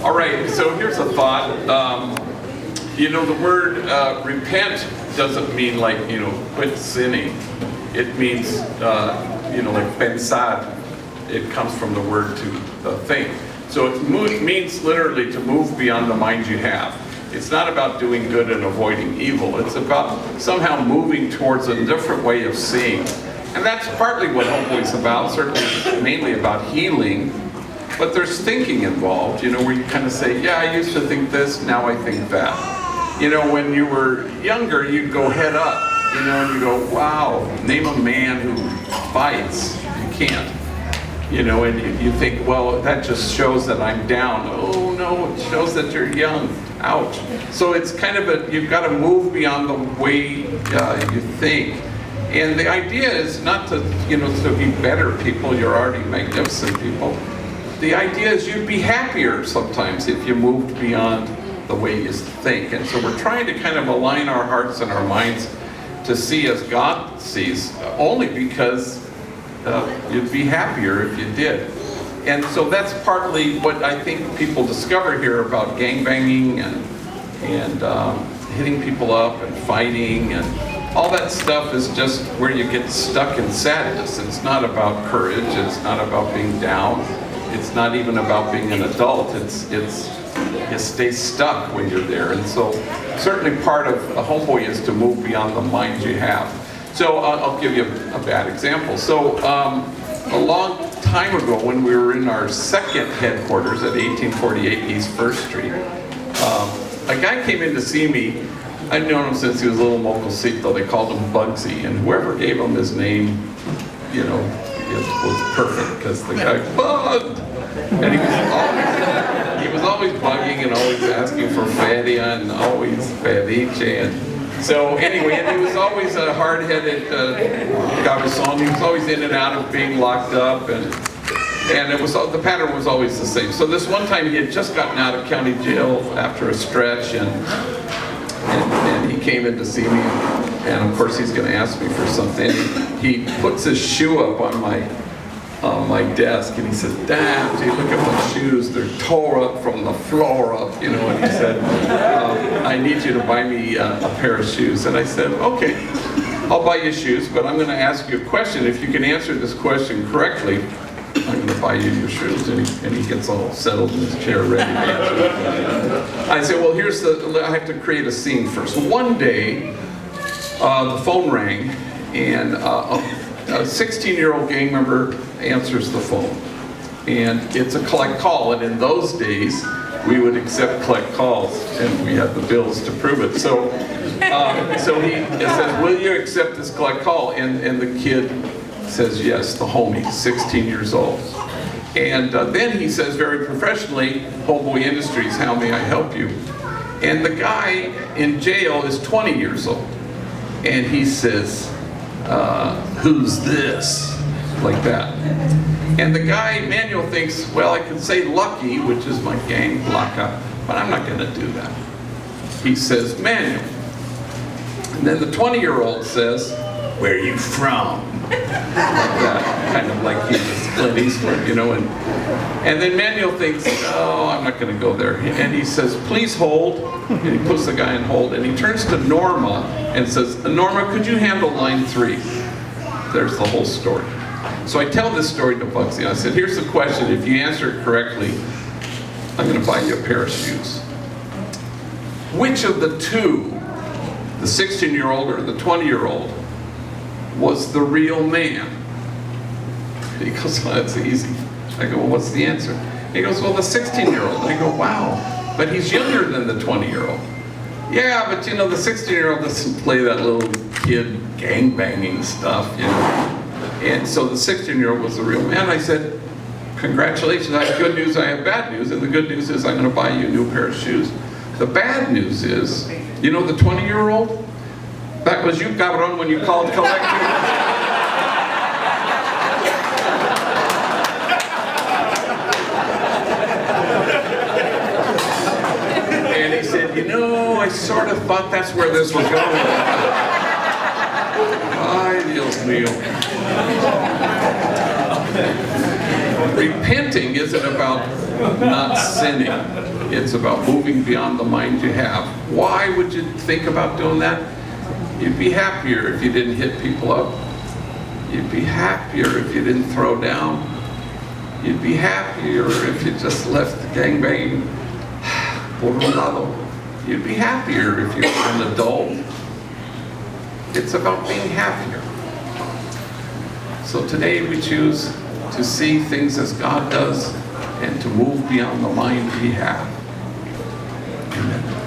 All right, so here's a thought. You know, the word repent doesn't mean like, quit sinning. It means, like pensar. It comes from the word to think. So it means literally to move beyond the mind you have. It's not about doing good and avoiding evil. It's about somehow moving towards a different way of seeing. And that's partly what Homeboy's about, certainly mainly about healing. But there's thinking involved, where you kind of say, yeah, I used to think this, now I think that. When you were younger, you'd go head up, and you go, wow, name a man who fights. You can't. And you think, well, that just shows that I'm down. Oh no, it shows that you're young. Ouch. So it's kind of you've got to move beyond the way you think. And the idea is not to, to be better people. You're already magnificent people. The idea is you'd be happier sometimes if you moved beyond the way you think. And so we're trying to kind of align our hearts and our minds to see as God sees, only because you'd be happier if you did. And so that's partly what I think people discover here about gangbanging and hitting people up and fighting, and all that stuff is just where you get stuck in sadness. It's not about courage, it's not about being down, it's not even about being an adult. It's you stay stuck when you're there. And so certainly part of a Homeboy is to move beyond the mind you have. So I'll give you a bad example. So a long time ago, when we were in our second headquarters at 1848 East 1st Street, a guy came in to see me. I'd known him since he was a little mocosito. They called him Bugsy, and whoever gave him his name, it was perfect, because the guy bugged, and he was always bugging and always asking for feria and always ceviche. And so anyway, and he was always a hard-headed cabezon. He was always in and out of being locked up, and it was the pattern was always the same. So this one time he had just gotten out of county jail after a stretch, and he came in to see me, and of course he's going to ask me for something. He puts his shoe up on my desk, and he says, "Damn, dude, look at my shoes. They're tore up from the floor up," And he said, "I need you to buy me a pair of shoes." And I said, "Okay, I'll buy you shoes, but I'm going to ask you a question. If you can answer this question correctly, I'm going to buy you your shoes." And he gets all settled in his chair, ready to answer. I said, "Well, I have to create a scene first." One day, the phone rang, and a 16-year-old gang member answers the phone. And it's a collect call, and in those days, we would accept collect calls, and we had the bills to prove it. So he says, "Will you accept this collect call?" And the kid says yes, the homie, 16 years old. And then he says very professionally, "Homeboy Industries, how may I help you?" And the guy in jail is 20 years old. And he says, "Who's this?" Like that. And the guy, Manuel, thinks, well, I can say Lucky, which is my gang, Blanca, but I'm not going to do that. He says, "Manuel." And then the 20-year-old says, "Where are you from?" Like that, kind of like he's a Clint Eastwood, And then Manuel thinks, oh, I'm not going to go there. And he says, "Please hold." And he puts the guy on hold, and he turns to Norma and says, "Norma, could you handle line 3? There's the whole story. So I tell this story to Bugsy. I said, "Here's the question. If you answer it correctly, I'm going to buy you a pair of shoes. Which of the two, the 16-year-old or the 20-year-old, was the real man?" He goes, "Well, that's easy." I go, "Well, what's the answer?" He goes, "Well, the 16-year-old. I go, "Wow, but he's younger than the 20-year-old. "Yeah, but the 16-year-old doesn't play that little kid gangbanging stuff, And so the 16-year-old was the real man. I said, "Congratulations, I have good news, I have bad news. And the good news is I'm going to buy you a new pair of shoes. The bad news is, the 20-year-old? That was you, cabron, when you called collecting." And he said, "I sort of thought that's where this was going." Ay, Dios mío. Repenting isn't about not sinning. It's about moving beyond the mind you have. Why would you think about doing that? You'd be happier if you didn't hit people up. You'd be happier if you didn't throw down. You'd be happier if you just left the gangbang por un lado. You'd be happier if you were an adult. It's about being happier. So today we choose to see things as God does and to move beyond the mind we have. Amen.